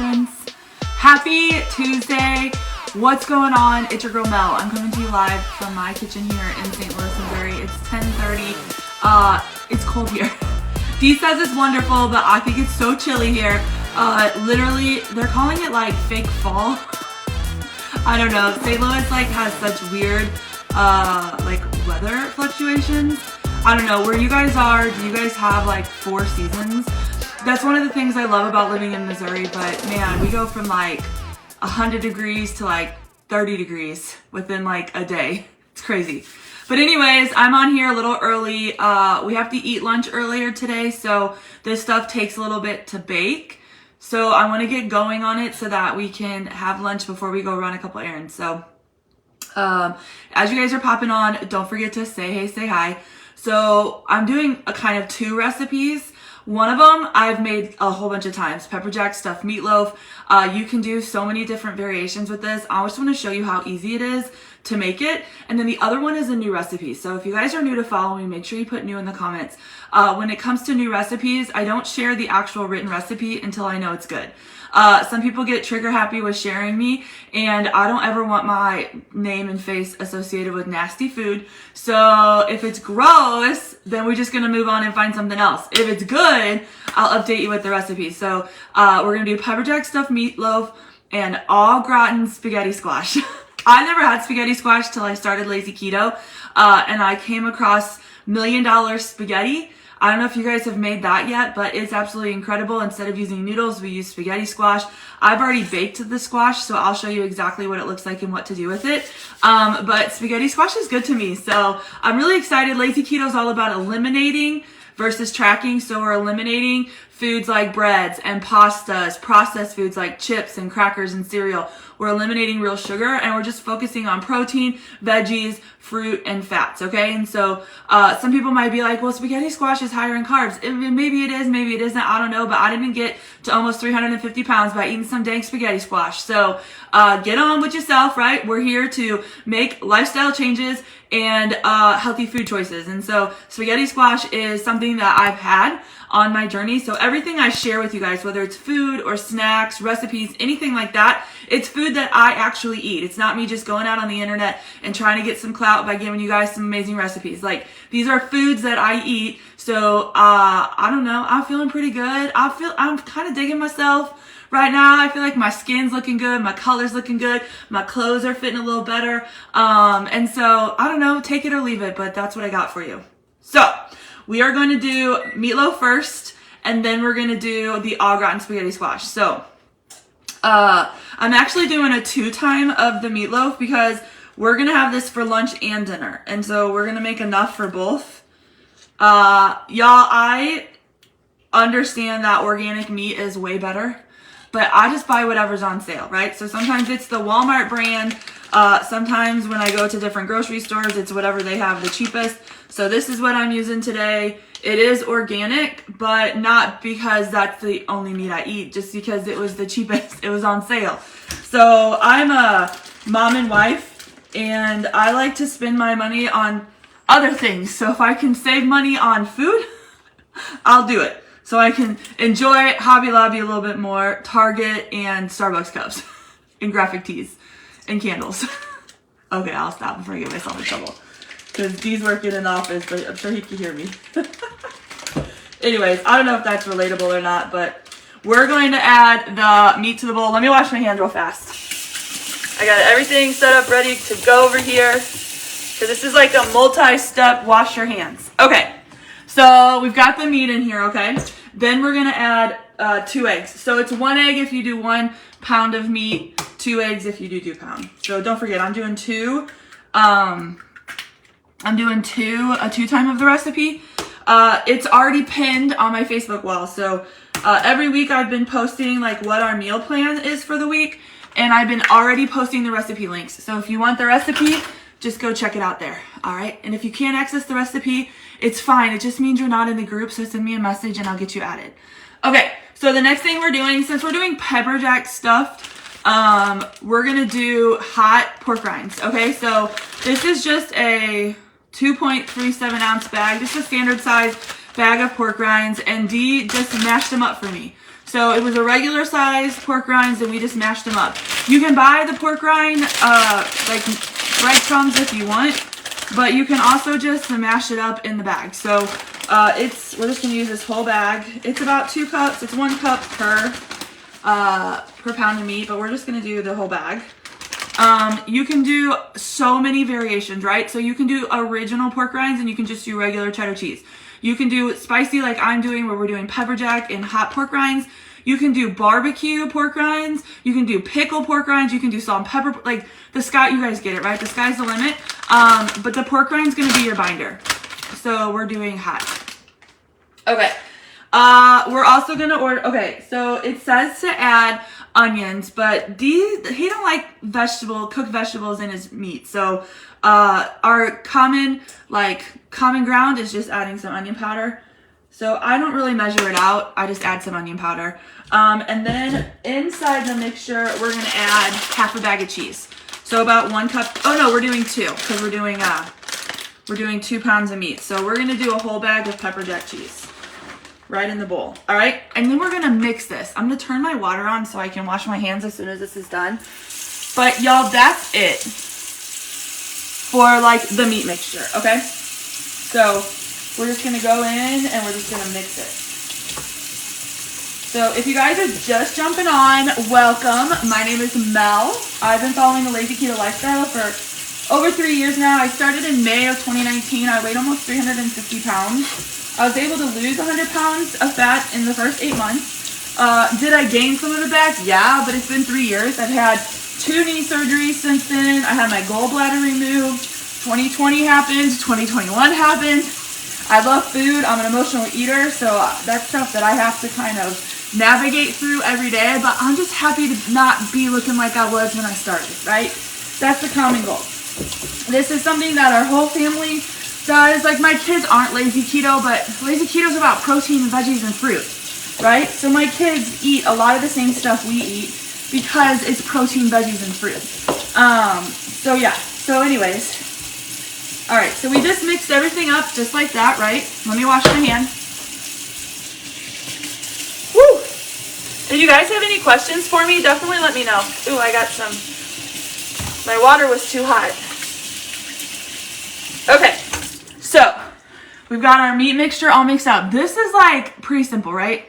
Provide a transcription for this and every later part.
friends. Happy Tuesday. What's going on? It's your girl Mel. I'm coming to you live from my kitchen here in St. Louis, Missouri. It's 10:30. It's cold here. Dee says it's wonderful, but I think it's so chilly here. Literally, they're calling it like fake fall. I don't know. St. Louis like has such weird like weather fluctuations. I don't know where you guys are. Do you guys have like 4 seasons? That's one of the things I love about living in Missouri, but man, we go from like 100 degrees to like 30 degrees within like a day. It's crazy. But anyways, I'm on here a little early. We have to eat lunch earlier today, so this stuff takes a little bit to bake. So I want to get going on it so that we can have lunch before we go run a couple errands. So as you guys are popping on, don't forget to say hey, say hi. So I'm doing a kind of 2 recipes. One of them I've made a whole bunch of times, Pepperjack Stuffed Meatloaf. You can do so many different variations with this. I just want to show you how easy it is to make it. And then the other one is a new recipe. So if you guys are new to following, make sure you put new in the comments. When it comes to new recipes, I don't share the actual written recipe until I know it's good. Some people get trigger happy with sharing me, and I don't ever want my name and face associated with nasty food. So if it's gross, then we're just gonna move on and find something else. If it's good, I'll update you with the recipe. So we're gonna do Pepperjack Stuffed Meatloaf and au gratin spaghetti squash. I never had spaghetti squash till I started Lazy Keto, and I came across $1 Million Spaghetti. I don't know if you guys have made that yet, but it's absolutely incredible. Instead of using noodles, we use spaghetti squash. I've already baked the squash, so I'll show you exactly what it looks like and what to do with it. But spaghetti squash is good to me, so I'm really excited. Lazy Keto is all about eliminating versus tracking, so we're eliminating foods like breads and pastas, processed foods like chips and crackers and cereal. We're eliminating real sugar, and we're just focusing on protein, veggies, fruit, and fats, okay? And so some people might be like, well, spaghetti squash is higher in carbs. Maybe it is, maybe it isn't, I don't know, but I didn't get to almost 350 pounds by eating some dang spaghetti squash. So get on with yourself, right? We're here to make lifestyle changes and healthy food choices. And so spaghetti squash is something that I've had on my journey. So everything I share with you guys, whether it's food or snacks, recipes, anything like that, it's food that I actually eat. It's not me just going out on the internet and trying to get some clout by giving you guys some amazing recipes. Like, these are foods that I eat. So I don't know, I'm feeling pretty good. I'm kind of digging myself right now. I feel like my skin's looking good, my color's looking good, my clothes are fitting a little better. And so I don't know, take it or leave it, but that's what I got for you. So we are going to do meatloaf first, and then we're going to do the au gratin spaghetti squash. So I'm actually doing a 2-time of the meatloaf because we're going to have this for lunch and dinner. And so we're going to make enough for both. Y'all, I understand that organic meat is way better, but I just buy whatever's on sale, right? So sometimes it's the Walmart brand. Sometimes when I go to different grocery stores, it's whatever they have the cheapest. So this is what I'm using today. It is organic, but not because that's the only meat I eat, just because it was the cheapest. It was on sale. So I'm a mom and wife, and I like to spend my money on other things. So if I can save money on food, I'll do it. So I can enjoy Hobby Lobby a little bit more, Target, and Starbucks cups, and graphic tees, and candles. Okay, I'll stop before I get myself in trouble. Because Dee's working in an office, but I'm sure he can hear me. Anyways, I don't know if that's relatable or not, but we're going to add the meat to the bowl. Let me wash my hands real fast. I got everything set up ready to go over here. Because this is like a multi-step wash your hands. Okay, so we've got the meat in here, okay? Then we're going to add 2 eggs. So it's 1 egg if you do 1 pound of meat, 2 eggs if you do 2 pounds. So don't forget, I'm doing 2. I'm doing a 2-time of the recipe. It's already pinned on my Facebook wall. So every week I've been posting like what our meal plan is for the week, and I've been already posting the recipe links. So if you want the recipe, just go check it out there. All right. And if you can't access the recipe, it's fine. It just means you're not in the group. So send me a message and I'll get you added. Okay. So the next thing we're doing, since we're doing Pepperjack stuffed, we're going to do hot pork rinds. Okay. So this is just a 2.37 ounce bag, just a standard size bag of pork rinds, and Dee just mashed them up for me. So it was a regular size pork rinds and we just mashed them up. You can buy the pork rind like breadcrumbs if you want, but you can also just mash it up in the bag. So we're just gonna use this whole bag. It's about 2 cups. It's 1 cup per pound of meat, but we're just gonna do the whole bag. You can do so many variations, right? So you can do original pork rinds and you can just do regular cheddar cheese. You can do spicy like I'm doing, where we're doing pepperjack and hot pork rinds. You can do barbecue pork rinds. You can do pickle pork rinds. You can do salt and pepper. Like the sky, you guys get it, right? The sky's the limit. But the pork rind's gonna be your binder. So we're doing hot. Okay. We're also gonna order, okay, so it says to add onions, but he don't like cooked vegetables in his meat. So our common ground is just adding some onion powder. So I don't really measure it out. I just add some onion powder. And then inside the mixture, we're gonna add half a bag of cheese. So about 1 cup. Oh no, we're doing 2 because we're doing 2 pounds of meat. So we're gonna do a whole bag of pepperjack cheese right in the bowl. All right, and then we're gonna mix this. I'm gonna turn my water on so I can wash my hands as soon as this is done. But y'all, that's it for like the meat mixture. Okay, so we're just gonna go in and we're just gonna mix it. So if you guys are just jumping on, welcome. My name is Mel. I've been following the Lazy Keto lifestyle for over 3 years now. I started in May of 2019. I weighed almost 350 pounds. I was able to lose 100 pounds of fat in the first 8 months. Did I gain some of it back? Yeah, but it's been 3 years. I've had 2 knee surgeries since then. I had my gallbladder removed. 2020 happened. 2021 happened. I love food. I'm an emotional eater, so that's stuff that I have to kind of navigate through every day. But I'm just happy to not be looking like I was when I started, right? That's the common goal. This is something that our whole family does. Like my kids aren't lazy keto, but lazy keto is about protein and veggies and fruit, right? So my kids eat a lot of the same stuff we eat because it's protein, veggies, and fruit. So yeah, so anyways, all right, so we just mixed everything up just like that, right? Let me wash my hand. Woo! Did you guys have any questions for me? Definitely let me know. Ooh, I got some, my water was too hot. Okay. So, we've got our meat mixture all mixed up. This is like pretty simple, right?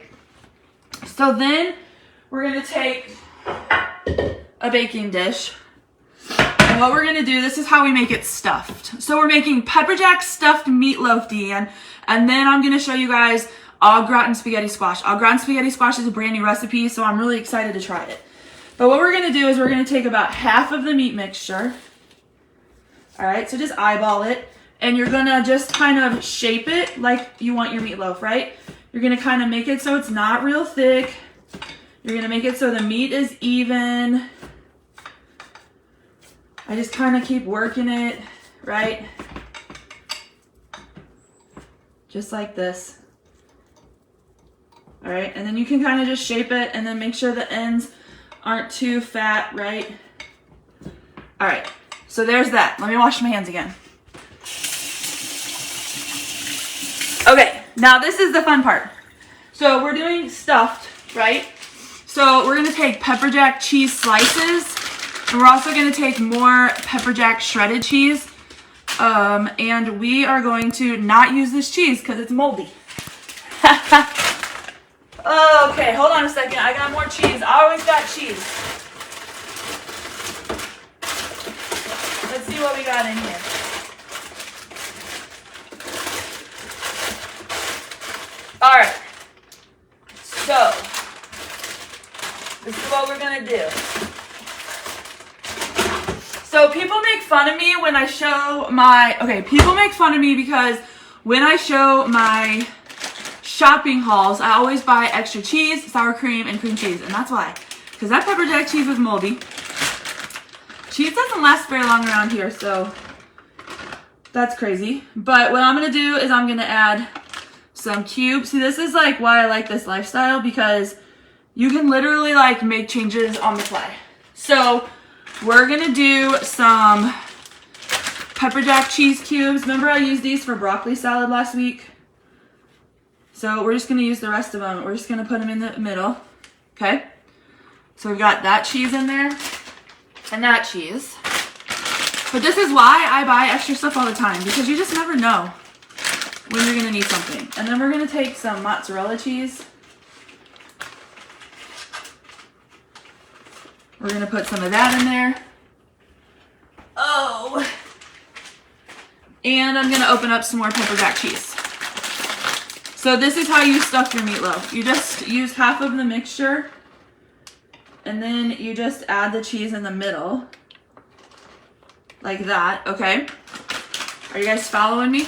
So then we're gonna take a baking dish. And what we're gonna do, this is how we make it stuffed. So we're making Pepperjack Stuffed Meatloaf, Deanne. And then I'm gonna show you guys au gratin spaghetti squash. Au gratin spaghetti squash is a brand new recipe, so I'm really excited to try it. But what we're gonna do is we're gonna take about half of the meat mixture. All right, so just eyeball it. And you're gonna just kind of shape it like you want your meatloaf, right? You're gonna kind of make it so it's not real thick. You're gonna make it so the meat is even. I just kind of keep working it, right? Just like this. All right, and then you can kind of just shape it and then make sure the ends aren't too fat, right? All right, so there's that. Let me wash my hands again. Okay, now this is the fun part. So we're doing stuffed, right? So we're gonna take pepperjack cheese slices, and we're also gonna take more pepperjack shredded cheese. And we are going to not use this cheese because it's moldy. Okay, hold on a second. I got more cheese. I always got cheese. Let's see what we got in here. All right, so this is what we're gonna do. So people make fun of me when I show my, people make fun of me because when I show my shopping hauls, I always buy extra cheese, sour cream, and cream cheese, and that's why. Because that pepperjack cheese was moldy. Cheese doesn't last very long around here, so that's crazy. But what I'm gonna do is I'm gonna add some cubes. See, this is like why I like this lifestyle, because you can literally like make changes on the fly. So we're gonna do some pepperjack cheese cubes. Remember I used these for broccoli salad last week? So we're just gonna use the rest of them. We're just gonna put them in the middle. okay? So we've got that cheese in there and that cheese. But this is why I buy extra stuff all the time, because you just never know when you're gonna need something. And then we're gonna take some mozzarella cheese. We're gonna put some of that in there. Oh. And I'm gonna open up some more Pepperjack cheese. So this is how you stuff your meatloaf. You just use half of the mixture, and then you just add the cheese in the middle. Like that, okay? Are you guys following me?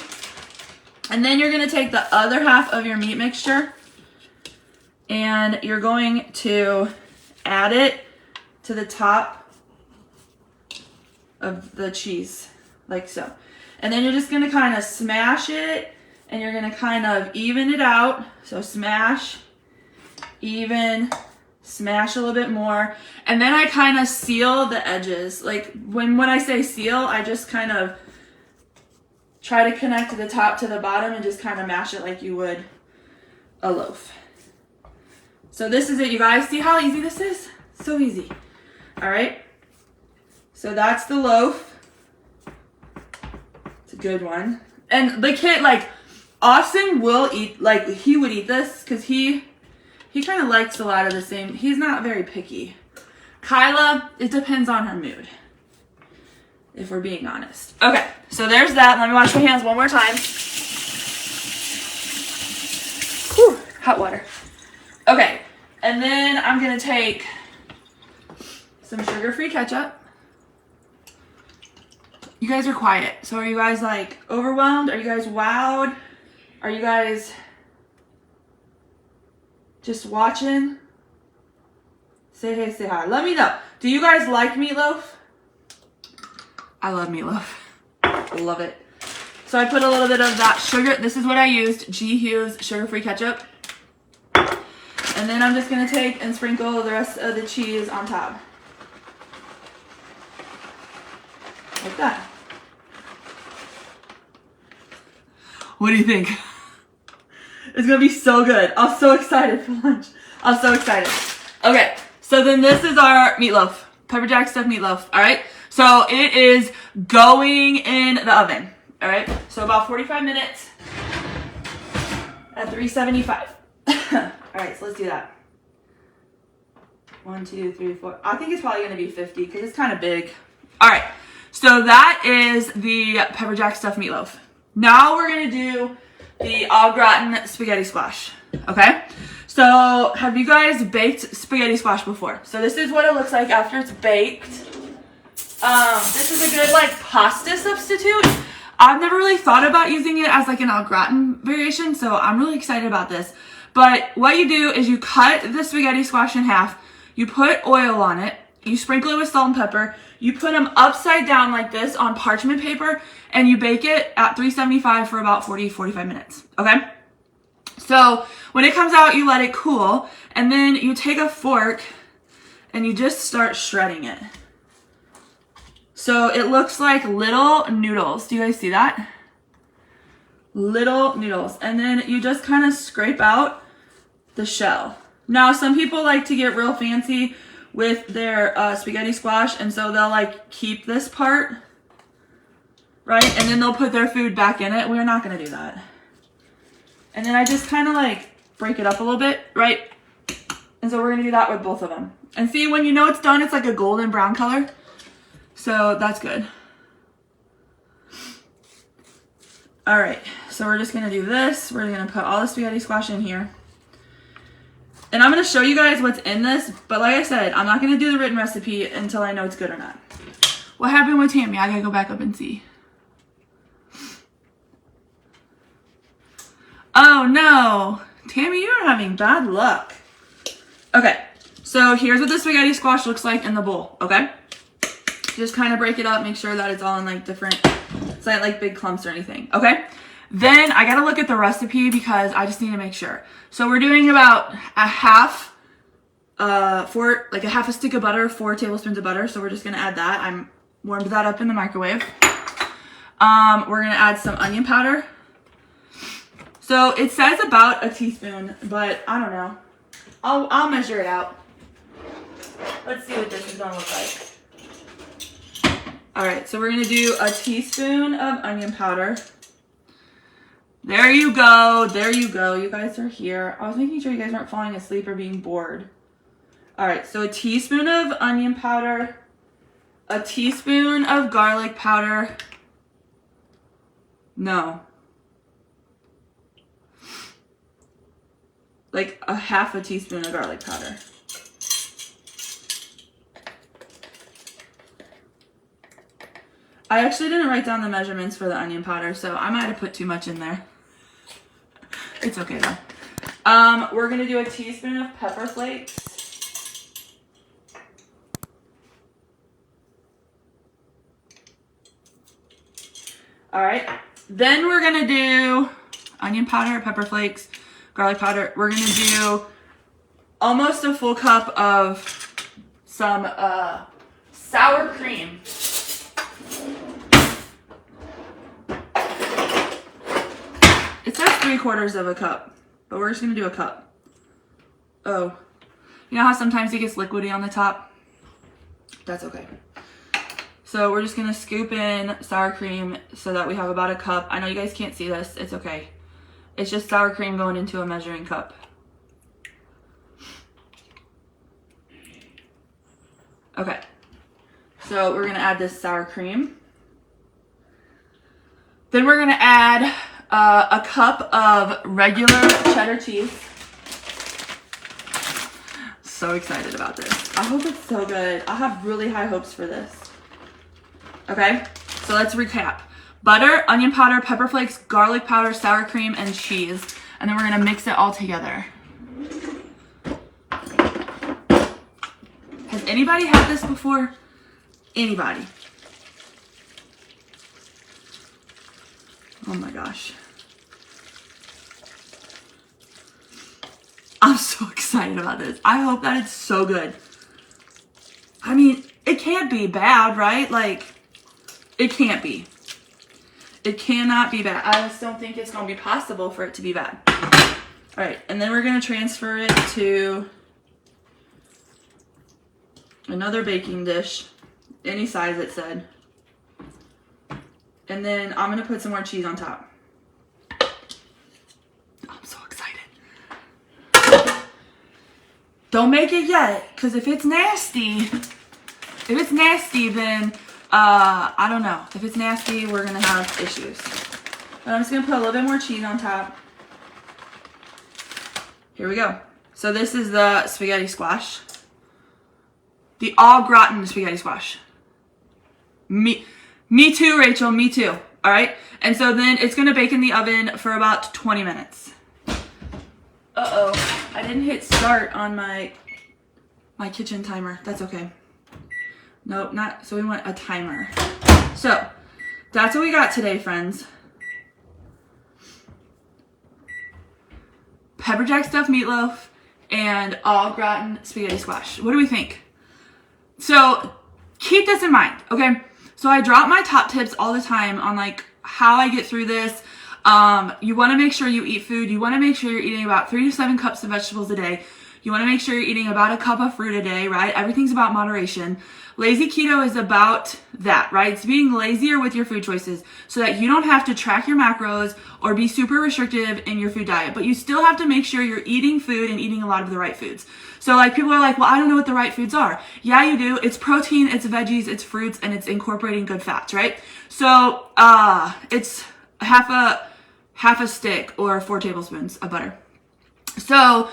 And then you're gonna take the other half of your meat mixture and you're going to add it to the top of the cheese, like so. And then you're just gonna kind of smash it and you're gonna kind of even it out. So smash, even, smash a little bit more. And then I kind of seal the edges. Like when I say seal, I just kind of try to connect the top to the bottom and just kind of mash it like you would a loaf. So this is it, you guys. See how easy this is? So easy. All right. So that's the loaf. It's a good one. And the kid, like, Austin will eat, like, he would eat this because he kind of likes a lot of the same. He's not very picky. Kyla, it depends on her mood, if we're being honest. Okay, so there's that. Let me wash my hands one more time. Whew, hot water. Okay, and then I'm gonna take some sugar-free ketchup. You guys are quiet. So are you guys like overwhelmed? Are you guys wowed? Are you guys just watching? Say hey, say hi. Let me know. Do you guys like meatloaf? I love meatloaf. Love it. So I put a little bit of that sugar. This is what I used. G. Hughes sugar-free ketchup. And then I'm just going to take and sprinkle the rest of the cheese on top. Like that. What do you think? It's going to be so good. I'm so excited for lunch. I'm so excited. Okay. So then this is our meatloaf. Pepperjack stuffed meatloaf. All right. So it is going in the oven. All right. So about 45 minutes at 375. All right. So let's do that. 1, 2, 3, 4. I think it's probably going to be 50 because it's kind of big. All right. So that is the Pepperjack stuffed meatloaf. Now we're going to do the au gratin spaghetti squash. Okay. So have you guys baked spaghetti squash before? So this is what it looks like after it's baked. This is a good like pasta substitute. I've never really thought about using it as like an au gratin variation, so I'm really excited about this. But what you do is you cut the spaghetti squash in half, you put oil on it, you sprinkle it with salt and pepper, you put them upside down like this on parchment paper, and you bake it at 375 for about 40-45 minutes, okay? So when it comes out, you let it cool, and then you take a fork and you just start shredding it. So it looks like little noodles. Do you guys see that? Little noodles. And then you just kind of scrape out the shell. Now, some people like to get real fancy with their spaghetti squash, and so they'll like keep this part, right? And then they'll put their food back in it. We're not gonna do that. And then I just kind of like break it up a little bit, right? And so we're gonna do that with both of them. And see, when you know it's done, it's like a golden brown color. So that's good. All right, so we're just gonna do this. We're gonna put all the spaghetti squash in here. And I'm gonna show you guys what's in this, but like I said, I'm not gonna do the written recipe until I know it's good or not. What happened with Tammy? I gotta go back up and see. Oh no, Tammy, you're having bad luck. Okay, so here's what the spaghetti squash looks like in the bowl, okay? Just kind of break it up, make sure that it's all in like different, it's not like big clumps or anything, okay? Then I gotta look at the recipe because I just need to make sure. So we're doing about a half, a stick of butter, 4 tablespoons of butter. So we're just gonna add that. I'm warmed that up in the microwave. We're gonna add some onion powder. So it says about a teaspoon, but I don't know. I'll measure it out. Let's see what this is gonna look like. All right, so we're gonna do a teaspoon of onion powder. There you go. There you go. You guys are here. I was making sure you guys aren't falling asleep or being bored. All right, so a teaspoon of onion powder, a teaspoon of garlic powder. No. Like a half a teaspoon of garlic powder. I actually didn't write down the measurements for the onion powder, so I might have put too much in there. It's okay though. We're gonna do a teaspoon of pepper flakes. All right, then we're gonna do onion powder, pepper flakes, garlic powder. We're gonna do almost a full cup of some sour cream. It says 3/4 of a cup, but we're just gonna do a cup. Oh, you know how sometimes it gets liquidy on the top? That's okay. So we're just gonna scoop in sour cream so that we have about a cup. I know you guys can't see this, it's okay. It's just sour cream going into a measuring cup. Okay, so we're gonna add this sour cream. Then we're gonna add a cup of regular cheddar cheese. So excited about this. I hope it's so good. I have really high hopes for this. Okay, so let's recap. Butter, onion powder, pepper flakes, garlic powder, sour cream, and cheese. And then we're gonna mix it all together. Has anybody had this before? Anybody? Oh my gosh. I'm so excited about this. I hope that it's so good. I mean, it can't be bad, right? Like, it can't be. It cannot be bad. I just don't think it's going to be possible for it to be bad. All right, and then we're going to transfer it to another baking dish, any size it said. And then I'm going to put some more cheese on top. I'm so excited. Don't make it yet, because if it's nasty, then I don't know. If it's nasty, we're going to have issues. But I'm just going to put a little bit more cheese on top. Here we go. So this is the spaghetti squash. The au gratin spaghetti squash. Me too, Rachel. Me too. All right. And so then it's going to bake in the oven for about 20 minutes. Uh-oh. I didn't hit start on my kitchen timer. That's okay. Nope, not. So we want a timer. So that's what we got today, friends. Pepperjack stuffed meatloaf and au gratin spaghetti squash. What do we think? So keep this in mind, okay? So I drop my top tips all the time on like how I get through this. You want to make sure you eat food. You want to make sure you're eating about 3 to 7 cups of vegetables a day. You want to make sure you're eating about a cup of fruit a day, right? Everything's about moderation. Lazy keto is about that, right? It's being lazier with your food choices so that you don't have to track your macros or be super restrictive in your food diet, but you still have to make sure you're eating food and eating a lot of the right foods. So like people are like, well, I don't know what the right foods are. Yeah, you do. It's protein, it's veggies, it's fruits, and it's incorporating good fats, right? So it's half a stick or 4 tablespoons of butter. So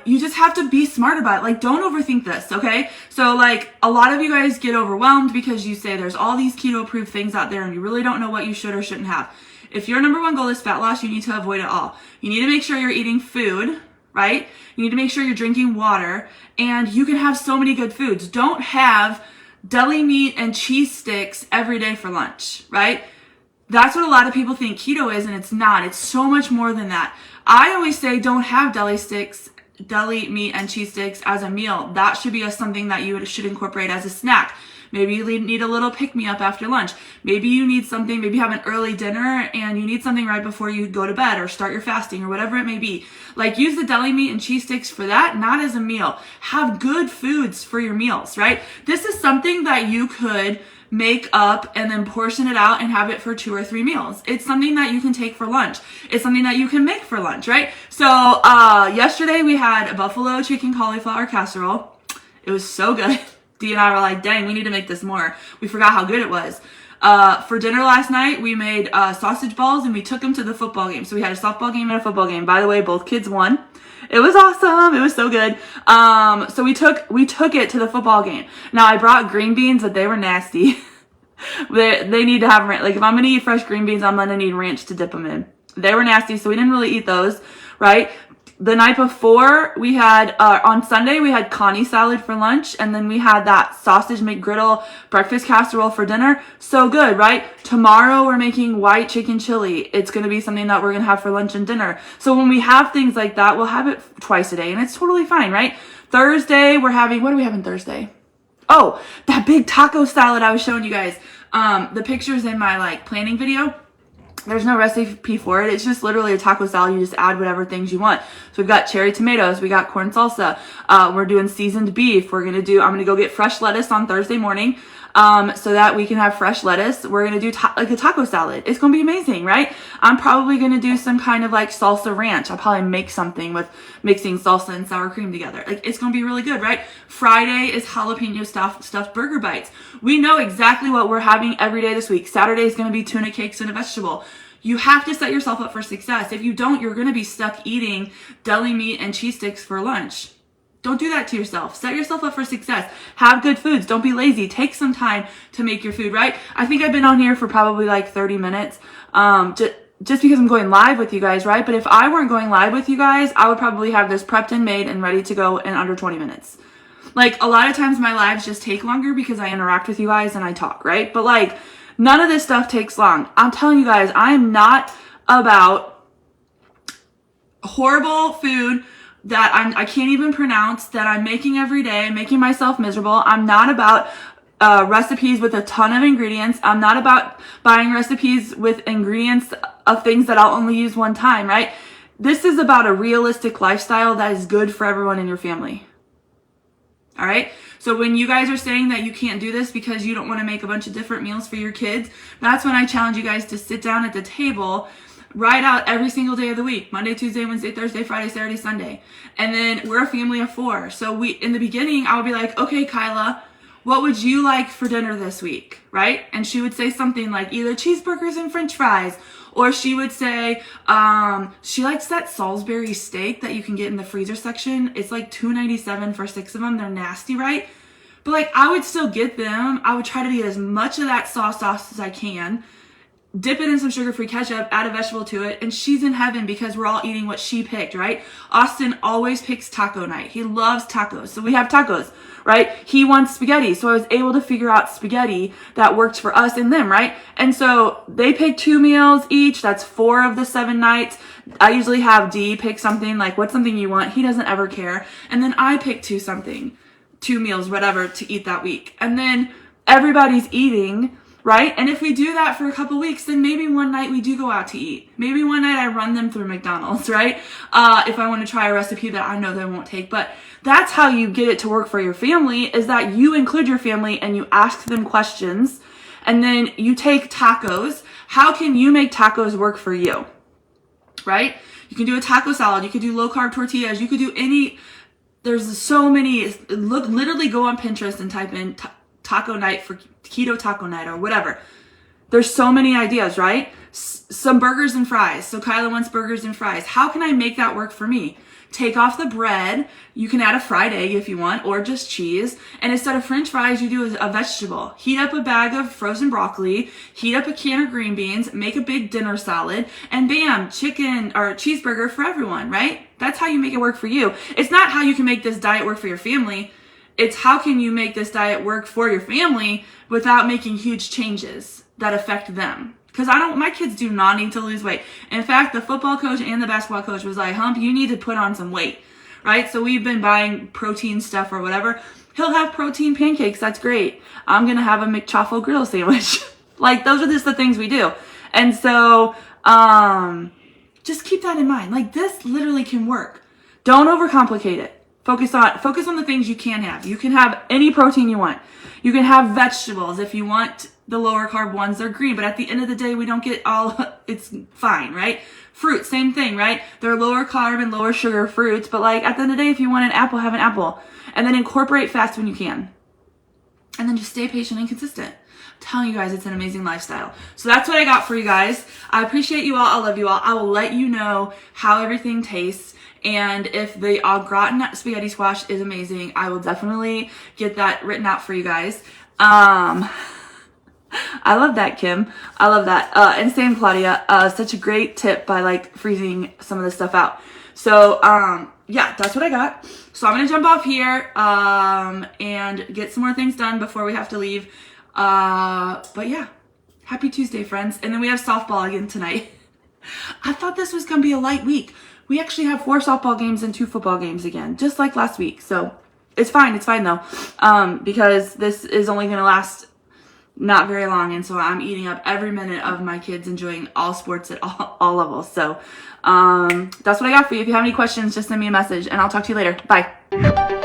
you just have to be smart about it. Like, don't overthink this, okay? So like a lot of you guys get overwhelmed because you say there's all these keto approved things out there and you really don't know what you should or shouldn't have. If your number one goal is fat loss, you need to avoid it all. You need to make sure you're eating food, right? You need to make sure you're drinking water, and you can have so many good foods. Don't have deli meat and cheese sticks every day for lunch, right? That's what a lot of people think keto is, and it's not. It's so much more than that. I always say don't have deli meat and cheese sticks as a meal. That should be something that you should incorporate as a snack. Maybe you need a little pick-me-up after lunch. Maybe you need something, maybe you have an early dinner and you need something right before you go to bed or start your fasting or whatever it may be. Like, use the deli meat and cheese sticks for that, not as a meal. Have good foods for your meals, right? This is something that you could make up and then portion it out and have it for 2 or 3 meals. It's something that you can take for lunch. It's something that you can make for lunch, right? So yesterday we had a buffalo chicken cauliflower casserole. It was so good. Dee and I were like, dang, we need to make this more. We forgot how good it was. For dinner last night, we made sausage balls and we took them to the football game. So we had a softball game and a football game. By the way, both kids won. It was awesome. It was so good. So we took it to the football game. Now I brought green beans, but they were nasty. they need to have ranch. Like, if I'm going to eat fresh green beans, I'm going to need ranch to dip them in. They were nasty, so we didn't really eat those, right? The night before, we had, on Sunday, we had Connie salad for lunch, and then we had that sausage McGriddle breakfast casserole for dinner. So good, right? Tomorrow, we're making white chicken chili. It's going to be something that we're going to have for lunch and dinner. So when we have things like that, we'll have it twice a day, and it's totally fine, right? Thursday, we're having, what do we have on Thursday? Oh, that big taco salad I was showing you guys. The pictures in my, like, planning video. There's no recipe for it. It's just literally a taco salad. You just add whatever things you want. So we've got cherry tomatoes. We got corn salsa. We're doing seasoned beef. I'm going to go get fresh lettuce on Thursday morning. So that we can have fresh lettuce. We're going to do like a taco salad. It's going to be amazing, right? I'm probably going to do some kind of like salsa ranch. I'll probably make something with mixing salsa and sour cream together. Like, it's going to be really good, right? Friday is jalapeno stuffed burger bites. We know exactly what we're having every day this week. Saturday is going to be tuna cakes and a vegetable. You have to set yourself up for success. If you don't, you're going to be stuck eating deli meat and cheese sticks for lunch. Don't do that to yourself. Set yourself up for success. Have good foods. Don't be lazy. Take some time to make your food, right? I think I've been on here for probably like 30 minutes. Just because I'm going live with you guys, right? But if I weren't going live with you guys, I would probably have this prepped and made and ready to go in under 20 minutes. Like, a lot of times my lives just take longer because I interact with you guys and I talk, right? But like, none of this stuff takes long. I'm telling you guys, I am not about horrible food that I can't even pronounce, that I'm making every day, making myself miserable. I'm not about recipes with a ton of ingredients. I'm not about buying recipes with ingredients of things that I'll only use one time, right? This is about a realistic lifestyle that is good for everyone in your family. All right? So when you guys are saying that you can't do this because you don't want to make a bunch of different meals for your kids, that's when I challenge you guys to sit down at the table, write out every single day of the week, Monday, Tuesday, Wednesday, Thursday, Friday, Saturday, Sunday. And then we're a family of 4. So in the beginning, I would be like, okay, Kyla, what would you like for dinner this week, right? And she would say something like either cheeseburgers and french fries, or she would say she likes that Salisbury steak that you can get in the freezer section. It's like $2.97 for 6 of them. They're nasty, right? But like, I would still get them. I would try to get as much of that sauce as I can, dip it in some sugar-free ketchup, add a vegetable to it, and she's in heaven because we're all eating what she picked, right? Austin always picks taco night. He loves tacos. So we have tacos, right? He wants spaghetti. So I was able to figure out spaghetti that worked for us and them, right? And so they pick 2 meals each. That's 4 of the 7 nights. I usually have Dee pick something like, what's something you want? He doesn't ever care. And then I pick 2 meals, whatever, to eat that week. And then everybody's eating, right? And if we do that for a couple weeks, then maybe one night we do go out to eat. Maybe one night I run them through McDonald's, right? If I want to try a recipe that I know they won't take. But that's how you get it to work for your family, is that you include your family and you ask them questions. And then you take tacos. How can you make tacos work for you, right? You can do a taco salad. You could do low-carb tortillas. You could do there's so many. Literally go on Pinterest and type in taco night for keto taco night or whatever. There's so many ideas, right? Some burgers and fries. So Kyla wants burgers and fries. How can I make that work for me? Take off the bread. You can add a fried egg if you want, or just cheese. And instead of french fries, you do a vegetable. Heat up a bag of frozen broccoli, heat up a can of green beans, make a big dinner salad, and bam, chicken or cheeseburger for everyone, right? That's how you make it work for you. It's not how you can make this diet work for your family. It's how can you make this diet work for your family without making huge changes that affect them. Because my kids do not need to lose weight. In fact, the football coach and the basketball coach was like, Hump, you need to put on some weight, right? So we've been buying protein stuff or whatever. He'll have protein pancakes. That's great. I'm going to have a McChaffle grill sandwich. Like, those are just the things we do. And so, just keep that in mind. Like, this literally can work. Don't overcomplicate it. Focus on the things you can have. You can have any protein you want. You can have vegetables if you want the lower carb ones. They're green, but at the end of the day, we don't get all, it's fine, right? Fruit, same thing, right? They're lower carb and lower sugar fruits, but like at the end of the day, if you want an apple, have an apple. And then incorporate fast when you can. And then just stay patient and consistent. I'm telling you guys, it's an amazing lifestyle. So that's what I got for you guys. I appreciate you all. I love you all. I will let you know how everything tastes. And if the au gratin spaghetti squash is amazing, I will definitely get that written out for you guys. I love that, Kim. I love that. And same, Claudia. Such a great tip by like freezing some of this stuff out. So, yeah, that's what I got. So I'm going to jump off here, and get some more things done before we have to leave. But yeah, happy Tuesday, friends. And then we have softball again tonight. I thought this was going to be a light week. We actually have 4 softball games and 2 football games again, just like last week. So it's fine. It's fine though. Because this is only going to last not very long. And so I'm eating up every minute of my kids enjoying all sports at all levels. So, that's what I got for you. If you have any questions, just send me a message and I'll talk to you later. Bye.